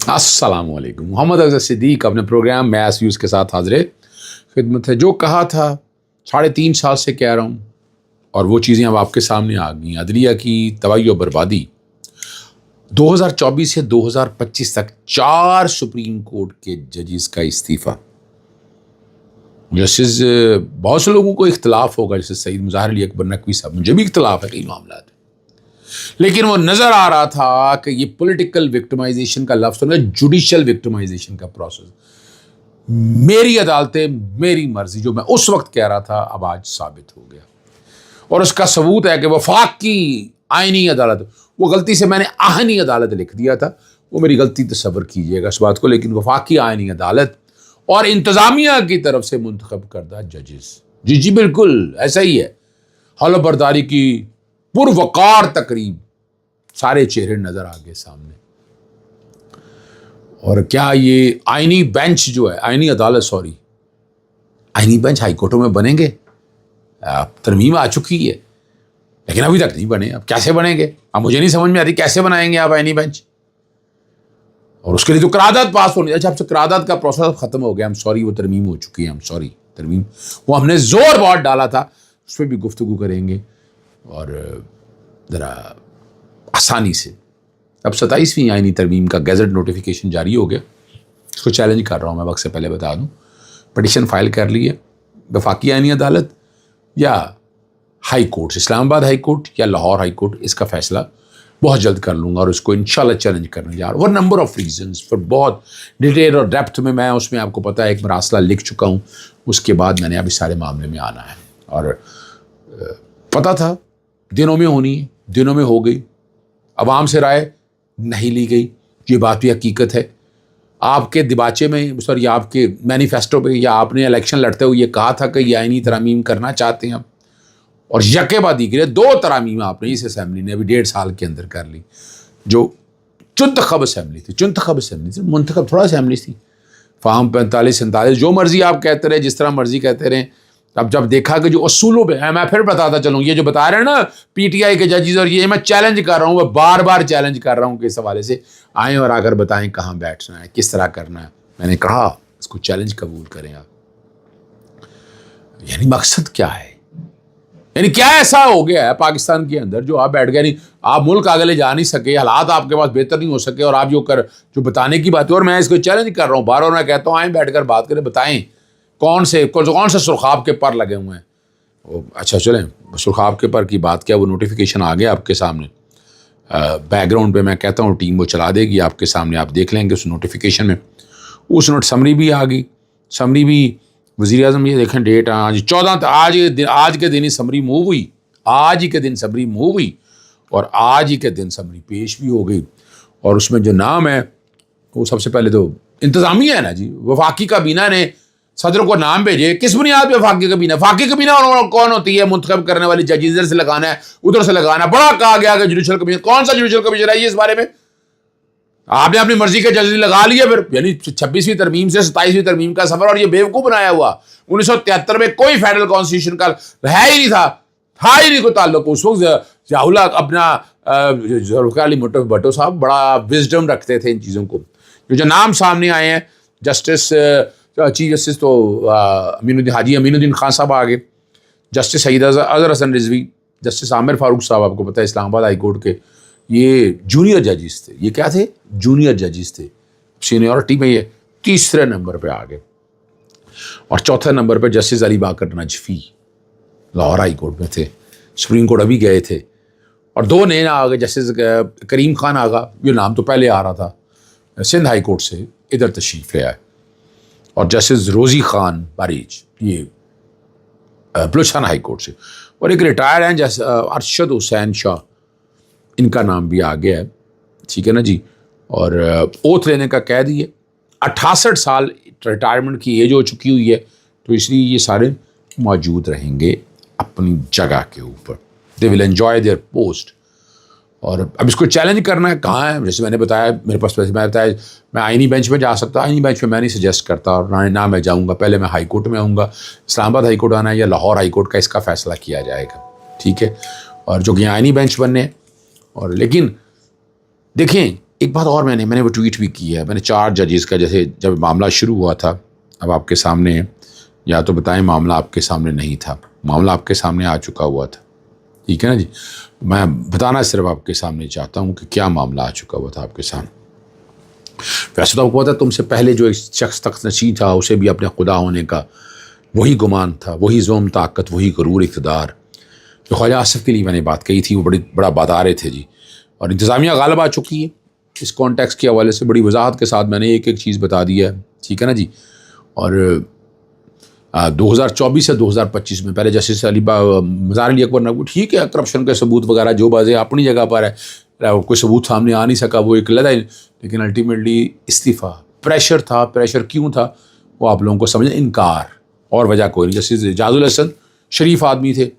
السلام علیکم. محمد افضل صدیق اپنے پروگرام میس ویوز کے ساتھ حاضر خدمت ہے. جو کہا تھا 3.5 سال سے کہہ رہا ہوں، اور وہ چیزیں اب آپ کے سامنے آ گئیں. عدلیہ کی تباہی و بربادی. 2024 سے 2025 تک 4 سپریم کورٹ کے ججز کا استعفیٰ. جسٹس بہت سے لوگوں کو اختلاف ہوگا، جیسے سعید مظاہر علی اکبر نقوی صاحب، مجھے بھی اختلاف ہے کئی معاملات، لیکن وہ نظر آ رہا تھا کہ یہ پولیٹیکل وکٹمائزیشن کا لفظ ہے، جوڈیشل وکٹمائزیشن کا پروسیس. میری عدالتیں میری مرضی، جو میں اس وقت کہہ رہا تھا، اب آج ثابت ہو گیا. اور اس کا ثبوت ہے کہ وفاق کی آئینی عدالت، وہ غلطی سے میں نے آہنی عدالت لکھ دیا تھا، وہ میری غلطی تصور کیجئے گا اس بات کو، لیکن وفاقی آئینی عدالت اور انتظامیہ کی طرف سے منتخب کردہ ججز. جی بالکل ایسا ہی ہے. حلف برداری کی پروقار تقریب، سارے چہرے نظر آگے سامنے. اور کیا یہ آئینی بینچ جو ہے، آئینی عدالت آئینی بینچ ہائی کورٹوں میں بنیں گے؟ ترمیم آ چکی ہے لیکن ابھی تک نہیں بنے. اب کیسے بنیں گے؟ اب مجھے نہیں سمجھ میں آتی کیسے بنائیں گے آپ آئینی بینچ. اور اس کے لیے تو قرارداد پاس ہونی. اچھا، اب سے قرارداد کا پروسیس ختم ہو گیا، وہ ترمیم ہو چکی ہے. ترمیم وہ ہم نے زور بہت ڈالا تھا، اس پہ بھی گفتگو کریں گے اور ذرا آسانی سے. اب 27ویں آئینی ترمیم کا گیزٹ نوٹیفیکیشن جاری ہو گیا. اس کو چیلنج کر رہا ہوں میں، وقت سے پہلے بتا دوں. پٹیشن فائل کر لی ہے وفاقی آئینی عدالت یا ہائی کورٹ، اسلام آباد ہائی کورٹ یا لاہور ہائی کورٹ. اس کا فیصلہ بہت جلد کر لوں گا اور اس کو انشاءاللہ چیلنج کرنے جا رہا ہوں. اور نمبر آف ریزنز فار بہت ڈیٹیل اور ڈیپتھ میں اس میں آپ کو پتہ ہے ایک مراسلہ لکھ چکا ہوں. اس کے بعد میں نے اب اس سارے معاملے میں آنا ہے. اور پتہ تھا دنوں میں ہونی ہے، دنوں میں ہو گئی. عوام سے رائے نہیں لی گئی، یہ بات بھی حقیقت ہے. آپ کے دباچے میں یا آپ کے مینیفیسٹو پہ یا آپ نے الیکشن لڑتے ہوئے یہ کہا تھا کہ یہ آئینی ترامیم کرنا چاہتے ہیں ہم، اور یکے بعد دیگرے 2 ترامیم آپ نے اس اسمبلی نے ابھی 1.5 سال کے اندر کر لی، جو چنتخب اسمبلی تھی. منتخب تھوڑا اسمبلی تھی. فارم 45 47 جو مرضی آپ کہتے رہے، جس طرح مرضی کہتے رہیں. اب جب دیکھا کہ جو اصولوں پہ میں پھر بتاتا چلوں، یہ جو بتا رہے ہیں نا پی ٹی آئی کے ججز، اور یہ میں چیلنج کر رہا ہوں، میں بار بار چیلنج کر رہا ہوں کہ اس حوالے سے آئیں اور آ کر بتائیں کہاں بیٹھنا ہے، کس طرح کرنا ہے. میں نے کہا اس کو چیلنج قبول کریں آپ. یعنی مقصد کیا ہے؟ یعنی کیا ایسا ہو گیا ہے پاکستان کے اندر جو آپ بیٹھ گئے؟ نہیں، آپ ملک آگے لے جا نہیں سکے، حالات آپ کے پاس بہتر نہیں ہو سکے، اور آپ جو بتانے کی بات ہے. اور میں اس کو چیلنج کر رہا ہوں بار بار، میں کہتا ہوں آئیں بیٹھ کر بات کریں، بتائیں کون سے سرخاب کے پر لگے ہوئے ہیں. اچھا چلیں، سرخاب کے پر کی بات کیا، وہ نوٹیفیکیشن آ گیا آپ کے سامنے. بیک گراؤنڈ پہ میں کہتا ہوں ٹیم وہ چلا دے گی آپ کے سامنے، آپ دیکھ لیں گے اس نوٹیفیکیشن میں. اس سمری بھی آ گئی. سمری بھی وزیر اعظم، یہ دیکھیں ڈیٹ آج 14، آج کے دن ہی سمری موو ہوئی. آج ہی کے دن سمری موو ہوئی اور آج ہی کے دن سمری پیش بھی ہو گئی. اور اس میں جو نام ہے وہ سب سے پہلے تو انتظامیہ ہے نا جی. وفاقی کابینہ نے صدر کو نام بھیجے. کس بنیاد پہ وفاقی کابینہ کون ہوتی ہے؟ منتخب کرنے والی جج، ادھر سے لگانا ہے ادھر سے لگانا ہے. بڑا کہا گیا کہ جوڈیشل کمیشن. کون سا جوڈیشل کمیشن ہے یہ؟ اس بارے میں آپ نے اپنی مرضی کے جج لگا لیے. پھر یعنی 26ویں ترمیم سے 27ویں ترمیم کا سفر، اور یہ بیوقوف بنایا ہوا. 1973 میں کوئی فیڈرل کانسٹیٹیوشن کا ہے ہی نہیں تھا ہی نہیں کوئی تعلق. اس وقت ضیاء اپنا ذوالفقار علی بھٹو صاحب بڑا وزڈم رکھتے تھے ان چیزوں کو. جو نام سامنے آئے ہیں، جسٹس چیف جسٹس تو حاجی امین الدین خان صاحب آگے، جسٹس سعید اظہر حسن رضوی، جسٹس عامر فاروق صاحب، آپ کو پتہ ہے اسلام آباد ہائی کورٹ کے یہ جونیئر ججز تھے. یہ کیا تھے؟ جونیئر ججز تھے. سینیورٹی میں یہ 3 نمبر پہ آگے. اور 4 نمبر پہ جسٹس علی باقر نجفی لاہور ہائی کورٹ میں تھے. سپریم کورٹ ابھی گئے تھے. اور 2 نئے آگے، جسٹس کریم خان آغا، یہ نام تو پہلے آ رہا تھا، سندھ ہائی کورٹ سے ادھر تشریف لے آئے. اور جسٹس روزی خان باریج، یہ بلوچستان ہائی کورٹ سے. اور ایک ریٹائر ہیں جیسے ارشد حسین شاہ، ان کا نام بھی آ گیا ہے. ٹھیک ہے نا جی. اور اوتھ لینے کا کہہ دیے. 68 سال ریٹائرمنٹ کی ایج ہو چکی ہوئی ہے، تو اس لیے یہ سارے موجود رہیں گے اپنی جگہ کے اوپر. دے ول انجوائے دیئر پوسٹ. اور اب اس کو چیلنج کرنا ہے کہاں ہے؟ جیسے میں نے بتایا، میرے پاس میں بتایا میں آئینی بینچ میں جا سکتا. آئینی بینچ میں میں نہیں سجیسٹ کرتا، اور نہ میں جاؤں گا. پہلے میں ہائی کورٹ میں آؤں گا. اسلام آباد ہائی کورٹ آنا ہے یا لاہور ہائی کورٹ کا، اس کا فیصلہ کیا جائے گا. ٹھیک ہے. اور جو کہ آئینی بینچ بننے ہیں. اور لیکن دیکھیں ایک بات اور میں نے وہ ٹویٹ بھی کی ہے، میں نے 4 ججز کا، جیسے جب معاملہ شروع ہوا تھا، اب آپ کے سامنے یا تو بتائیں معاملہ آپ کے سامنے نہیں تھا، معاملہ آپ کے سامنے آ چکا ہوا تھا، ٹھیک ہے نا جی. میں بتانا صرف آپ کے سامنے چاہتا ہوں کہ کیا معاملہ آ چکا ہوا تھا آپ کے سامنے. ویسے تو آپ کو پتا تم سے پہلے جو ایک شخص تخت نشین تھا اسے بھی اپنے خدا ہونے کا وہی گمان تھا، وہی زوم طاقت، وہی غرور اقتدار. جو خواجہ آصف کے لیے میں نے بات کہی تھی وہ بڑا بتا رہے تھے جی. اور انتظامیہ غالب آ چکی ہے. اس کانٹیکس کے حوالے سے بڑی وضاحت کے ساتھ میں نے ایک چیز بتا دی ہے، ٹھیک ہے نا جی. اور 2024 سے 2025 میں پہلے جسٹس مزار علی اکبر نقوی، ٹھیک ہے کرپشن کے ثبوت وغیرہ جو بازے اپنی جگہ پر ہے، کوئی ثبوت سامنے آ نہیں سکا، وہ ایک لڑا، لیکن الٹیمیٹلی استعفیٰ. پریشر تھا، پریشر کیوں تھا وہ آپ لوگوں کو سمجھیں، انکار اور وجہ کوئی نہیں. جسٹس اعجاز الحسن شریف آدمی تھے،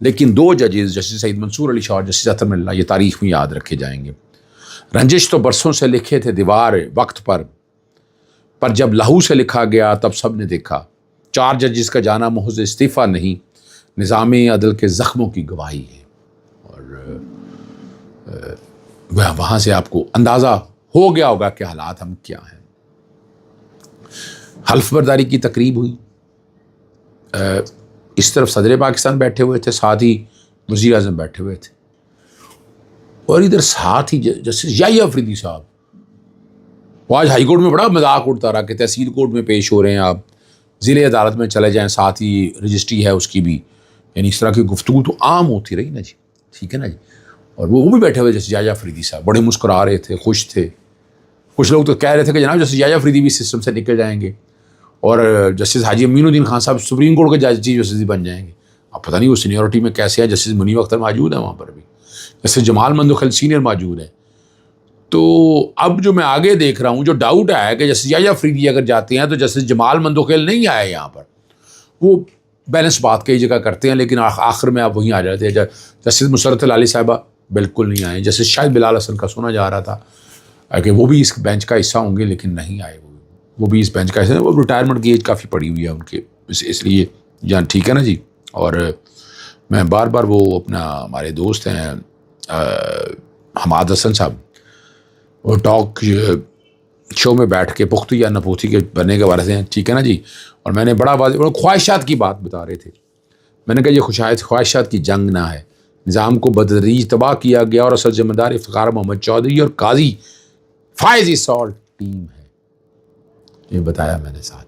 لیکن 2 ججز جسٹس سعید منصور علی شاہ اور جسٹس اطہر اللہ یہ تاریخ میں یاد رکھے جائیں گے. رنجش تو برسوں سے لکھے تھے دیوار وقت پر جب لہو سے لکھا گیا تب سب نے دیکھا. 4 ججز کا جانا محض استعفیٰ نہیں، نظام عدل کے زخموں کی گواہی ہے. اور وہاں سے آپ کو اندازہ ہو گیا ہوگا کہ حالات ہم کیا ہیں. حلف برداری کی تقریب ہوئی، اس طرف صدر پاکستان بیٹھے ہوئے تھے، ساتھ ہی وزیر اعظم بیٹھے ہوئے تھے، اور ادھر ساتھ ہی جسٹس یحییٰ آفریدی صاحب. وہ آج ہائی کورٹ میں بڑا مذاق اڑتا رہا کہ تحصیل کورٹ میں پیش ہو رہے ہیں، آپ ضلع عدالت میں چلے جائیں، ساتھ ہی رجسٹری ہے اس کی بھی. یعنی اس طرح کی گفتگو تو عام ہوتی رہی نا جی، ٹھیک ہے نا جی. اور وہ بھی بیٹھے ہوئے جسٹس یحییٰ آفریدی صاحب بڑے مسکرا رہے تھے، خوش تھے. کچھ لوگ تو کہہ رہے تھے کہ جناب جسٹس یحییٰ آفریدی بھی سسٹم سے نکل جائیں گے، اور جسٹس حاجی امین الدین خان صاحب سپریم کورٹ کے چیف جسٹس بن جائیں گے. اب پتہ نہیں وہ سینیورٹی میں کیسے ہے. جسٹس منیب اختر موجود ہیں وہاں پر بھی، جسٹس جمال مندوخیل سینئر موجود ہے. تو اب جو میں آگے دیکھ رہا ہوں، جو ڈاؤٹ ہے کہ جسٹس یحییٰ آفریدی اگر جاتے ہیں تو جسٹس جمال مندوخیل نہیں آئے یہاں پر. وہ بیلنس بات کئی جگہ کرتے ہیں، لیکن آخر میں آپ وہیں آ جاتے ہیں. جسٹس مسرت العلی صاحبہ بالکل نہیں آئے. جسٹس شاہد بلال حسن کا سنا جا رہا تھا کہ وہ بھی اس بینچ کا حصہ ہوں گے، لیکن نہیں آئے. وہ بھی اس بینچ کا حصہ، وہ ریٹائرمنٹ کی ایج کافی پڑی ہوئی ہے ان کے، اس لیے جان، ٹھیک ہے نا جی. اور میں بار بار وہ اپنا ہمارے دوست ہیں حماد حسن صاحب، وہ ٹاک شو میں بیٹھ کے پختو یا نپوتی کے بننے کے بارے سے ہیں، ٹھیک ہے نا جی. اور میں نے بڑا خواہشات کی بات بتا رہے تھے. میں نے کہا یہ خواہشات کی جنگ نہ ہے، نظام کو بدتدریج تباہ کیا گیا، اور اصل ذمہ دار افتخار محمد چودھری اور قاضی فائز سالٹ ٹیم ہے. یہ بتایا میں نے. ساتھ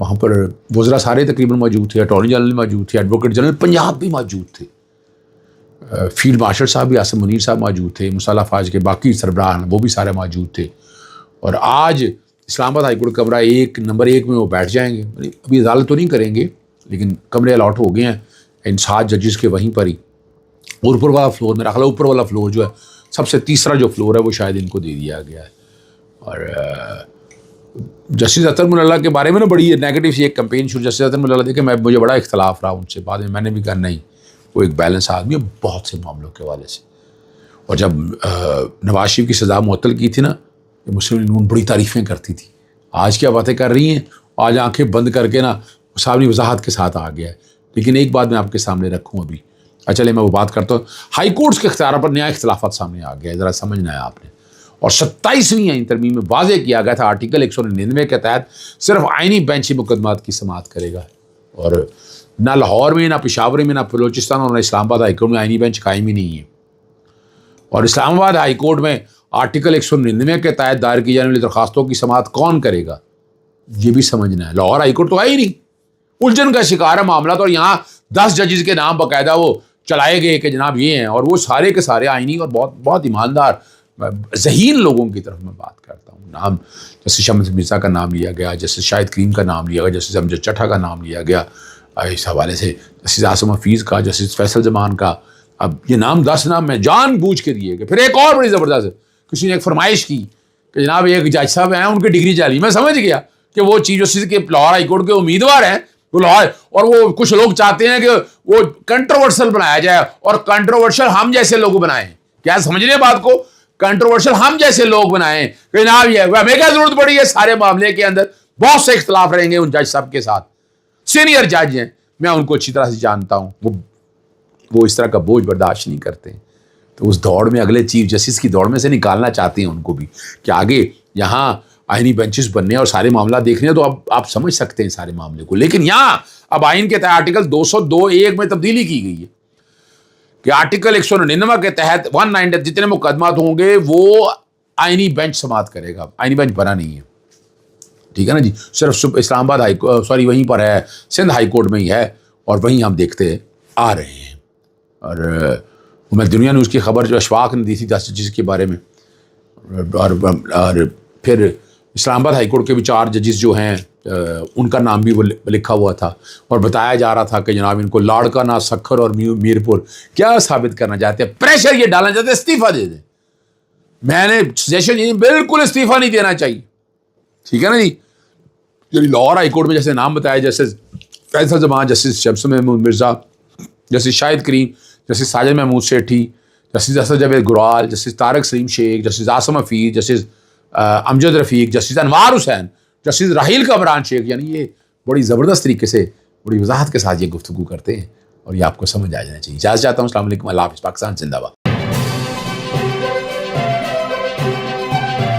وہاں پر وزراء سارے تقریباً موجود تھے، اٹارنی جنرل موجود تھے، ایڈوکیٹ جنرل پنجاب بھی موجود تھے، فیلڈ مارشل صاحب بھی، آصف منیر صاحب موجود تھے، مسلح افواج کے باقی سربراہ وہ بھی سارے موجود تھے. اور آج اسلام آباد ہائی کورٹ کمرہ نمبر 1 میں وہ بیٹھ جائیں گے. ابھی عدالت تو نہیں کریں گے، لیکن کمرے الاٹ ہو گئے ہیں ان 7 ججز کے وہیں پر ہی. اور اوپر والا فلور، میرا خیال ہے اوپر والا فلور جو ہے سب سے تیسرا جو فلور ہے وہ شاید ان کو دے دیا گیا ہے. اور جسٹس اطہر اللہ کے بارے میں نا بڑی نیگیٹو سی ایک کمپین شروع. جسٹس اطہر اللہ دیکھیں مجھے بڑا اختلاف رہا ان سے، بعد میں نے بھی کہا نہیں، وہ ایک بیلنس آدمی ہے بہت سے معاملوں کے حوالے سے. اور جب نواز شریف کی سزا معطل کی تھی نا، مسلم لیگ بڑی تعریفیں کرتی تھی. آج کیا باتیں کر رہی ہیں، آج آنکھیں بند کر کے نا صاحبی وضاحت کے ساتھ آ گیا ہے. لیکن ایک بات میں آپ کے سامنے رکھوں ابھی، چلے میں وہ بات کرتا ہوں. ہائی کورٹس کے اختیار پر نیا اختلافات سامنے آ گیا ہے، ذرا سمجھنا ہے آپ نے. اور 27ویں ترمیم میں واضح کیا گیا تھا آرٹیکل 199 کے تحت صرف آئینی بینچ ہی مقدمات کی سماعت کرے گا. اور نہ لاہور میں، نہ پشاور میں، نہ بلوچستان اور نہ اسلام آباد ہائی کورٹ میں آئینی بینچ قائم ہی نہیں ہے. اور اسلام آباد ہائی کورٹ میں آرٹیکل 199 کے تحت دائر کی جانے والی درخواستوں کی سماعت کون کرے گا، یہ بھی سمجھنا ہے. لاہور ہائی کورٹ تو ہے ہی نہیں، الجھن کا شکار ہے معاملہ. تو یہاں 10 ججز کے نام باقاعدہ وہ چلائے گئے کہ جناب یہ ہیں، اور وہ سارے کے سارے آئینی اور بہت بہت ایماندار ذہین لوگوں کی طرف میں بات کرتا ہوں. نام جسٹس شمس مرزا کا نام لیا گیا، جسٹس شاہد کریم کا نام لیا گیا، جسٹس امجد چٹھا کا نام لیا گیا اس حوالے سے، جسٹس عاصم حفیظ کا، جسٹس فیصل زمان کا. اب یہ نام 10 نام میں جان بوجھ کے دیے گئے. پھر ایک اور بڑی زبردست کسی نے ایک فرمائش کی کہ جناب ایک جج صاحب ہیں ان کی ڈگری جعلی. میں سمجھ گیا کہ وہ چیف جسٹس کے لاہور ہائی کورٹ کے امیدوار ہیں وہ لاہور، اور وہ کچھ لوگ چاہتے ہیں کہ وہ کنٹروورشل بنایا جائے، اور کنٹروورشل ہم جیسے لوگ بنائیں. کیا سمجھ رہے ہیں بات کو؟ کنٹروورشل ہم جیسے لوگ بنائیں کہ جناب یہ ہمیں کیا ضرورت پڑی ہے. سارے معاملے کے اندر بہت سے اختلاف رہیں گے ان جج صاحب کے ساتھ، سینئر جج ہیں، میں ان کو اچھی طرح سے جانتا ہوں، وہ اس طرح کا بوجھ برداشت نہیں کرتے ہیں. تو اس دوڑ میں اگلے چیف جسٹس کی دوڑ میں سے نکالنا چاہتے ہیں ان کو بھی کہ آگے یہاں آئینی بینچز بننے اور سارے معاملات دیکھنے ہیں. تو اب آپ سمجھ سکتے ہیں سارے معاملے کو. لیکن یہاں اب آئین کے تحت آرٹیکل 202(1) میں تبدیلی کی گئی ہے کہ آرٹیکل 199 کے تحت 190 جتنے مقدمات ہوں گے وہ آئینی بینچ سماعت کرے گا. آئینی بینچ بنا نہیں ہے, ٹھیک ہے نا جی, صرف اسلام آباد وہیں پر ہے, سندھ ہائی کورٹ میں ہی ہے, اور وہیں ہم دیکھتے آ رہے ہیں. اور میں دنیا نیوز کی خبر جو اشفاق نے دی تھی جس کے بارے میں, اور پھر اسلام آباد ہائی کورٹ کے بھی 4 ججز جو ہیں ان کا نام بھی وہ لکھا ہوا تھا, اور بتایا جا رہا تھا کہ جناب ان کو لاڑکانہ, سکھر اور میرپور کیا ثابت کرنا چاہتے ہیں, پریشر یہ ڈالنا چاہتے ہیں استعفیٰ دے دیں. میں نے سجیشن یہ بالکل استعفیٰ نہیں دینا چاہیے, ٹھیک ہے نا جی. لاہور ہائی کورٹ میں جیسے نام بتایا, justice Faisal Zaman, justice Shams Mahmood Mirza, justice Shahid Karim, justice Sajid Mahmood Sethi, justice Asad Javed Gheral, justice Tariq Saleem Sheikh, justice Asim Hafeez, justice Amjad Rafiq, justice Anwaar Hussain, justice Raheel Kamran Sheikh. یعنی یہ بڑی زبردست طریقے سے بڑی وضاحت کے ساتھ یہ گفتگو کرتے ہیں, اور یہ آپ کو سمجھ آ جانا چاہیے. اجازت چاہتا ہوں. السلام علیکم. اللہ حافظ. پاکستان زندہ باد.